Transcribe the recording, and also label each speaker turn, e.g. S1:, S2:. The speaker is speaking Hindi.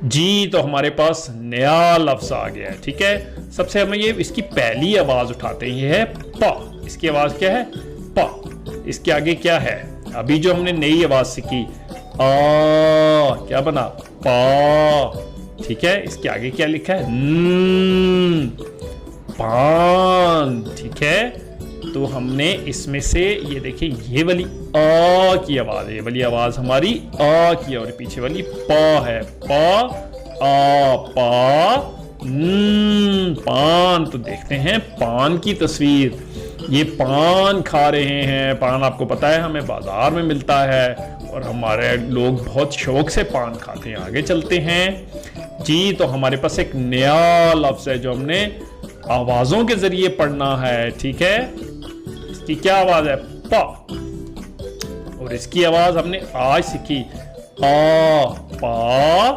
S1: जी, तो हमारे पास नया लफ्ज़ आ गया है। ठीक है, सबसे हमें ये इसकी पहली आवाज़ उठाते हैं, ये है प। इसकी आवाज़ क्या है? प। इसके आगे क्या है? अभी जो हमने नई आवाज़ सीखी क्या बना? पा। ठीक है, इसके आगे क्या लिखा है? पान। ठीक है, तो हमने इसमें से ये देखिए, ये वाली आ की आवाज है, ये वाली आवाज हमारी आ की, और पीछे वाली पा है, पा आ पा पान। तो देखते हैं पान की तस्वीर। ये पान खा रहे हैं। पान आपको पता है हमें बाजार में मिलता है और हमारे लोग बहुत शौक से पान खाते हैं। आगे चलते हैं जी, तो हमारे पास एक नया लफ्ज है जो हमने आवाजों के जरिए पढ़ना है। ठीक है, इसकी क्या आवाज है? पा। और इसकी आवाज हमने आज सीखी आ पा